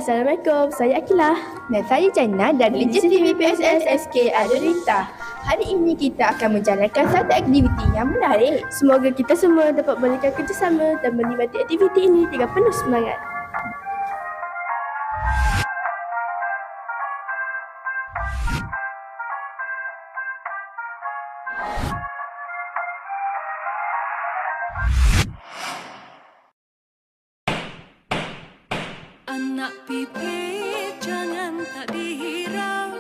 Assalamualaikum, saya Akilah. Dan saya Jannah dari Legit TV PSS SK Adalita. Hari ini kita akan menjalankan satu aktiviti yang menarik. Semoga kita semua dapat berikan kerjasama dan menikmati aktiviti ini dengan penuh semangat. Anak pipit jangan tak dihirau,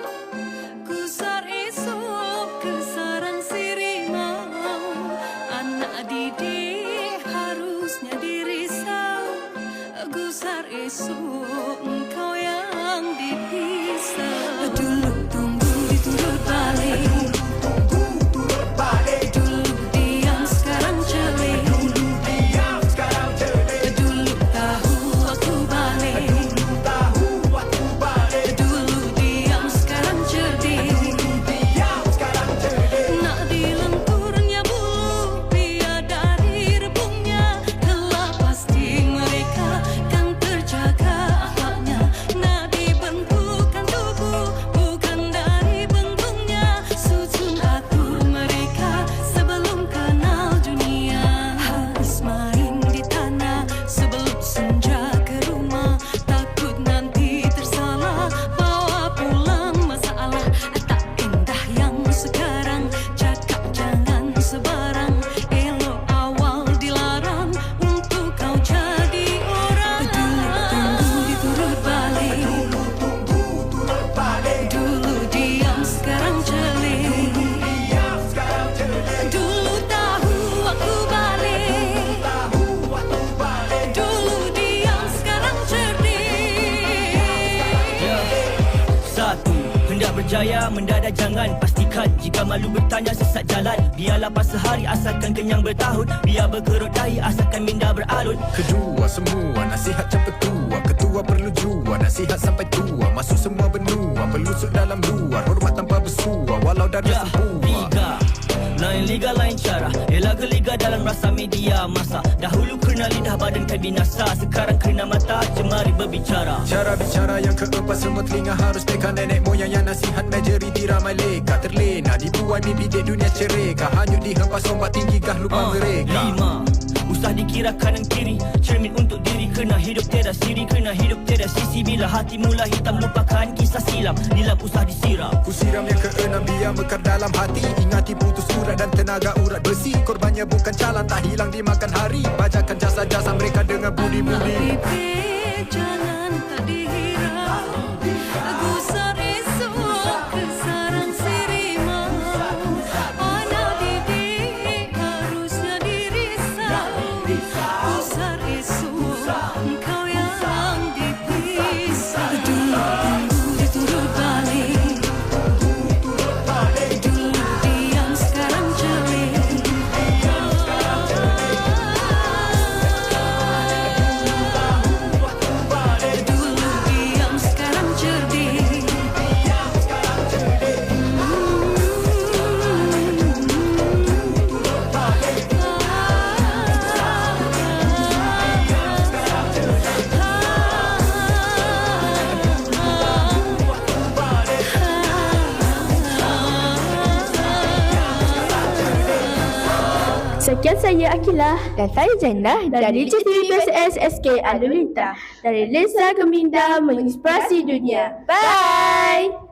gusar esok ke sarang si rimau. Anak didik harusnya dirisau, gusar esok engkau yang dipisah. Dulu tunggu diturut balik, dulu diam sekarang celik. Dulu tahu waktu balik, dulu diam sekarang cerdik. Nak dilenturnya bulu biar dari rebungnya, telah pasti mereka kan terjaga akhlaknya. Nak dibentukkan tubuh bukan dari bentuknya, susun atur mereka sebelum kenal dunia. Harus main di tanah sebelum senja ke rumah, takut nanti tersalah bawa pulang masalah. Tak indah yang sekarang, cakap jangan sebarang, elok awal dilarang untuk kau jadi orang. Dulu tunggu diturut balik, dulu diam sekarang celik. Dulu tahu waktu balik, dulu diam sekarang cerdik. Satu, hendak berjaya mendadak jangan pastikan. Jika malu bertanya sesat jalan, biarlah pas sehari asalkan kenyang bertahun. Biar berkerut dahi asalkan minda beralun. Kedua semua nasihat cepat tua, ketua perlu jua, nasihat sampai tua. Masuk semua benua, pelusuk dalam luar, hormat tanpa bersua, walau darah sempua. Liga lain liga lain cara, ialah geliga dalam rasa media masa. Dahulu kena lidah badan kan binasa, sekarang kena mata jemari berbicara. Cara bicara yang keempat, semua telinga harus peka. Nenek moyang yang nasihat majoriti ramai leka. Terlena dibuai mimpi di dunia cereka, hanyut dihempas ombak tinggi kah lupa mereka. 5, usah dikira kanan kiri, cermin untuk diri. Kena hidup tiada siri, kena hidup tiada sisi. Bila hati mula hitam lupakan kisah silam, nilam usah disiram. Ku siram yang keenam biar mekar dalam hati. Ingati putus urat dan tenaga urat besi. Korbannya bukan calan, tak hilang dimakan hari. Bajakan jasa-jasa mereka dengan budi-budi. Pipit jangan tak dihirau, gusar esok ke sarang si rimau. Anak didik harusnya dirisau, gusar esok engkau yang dipisah. Dulu tunggu diturut balik, dulu diam sekarang celik. Dulu diam sekarang cerdik. Sekian saya Akilah. Dan saya Jannah Dari Legit TV PSS SK Adalita. Dari Lesa Keminda menginspirasi dunia. Bye!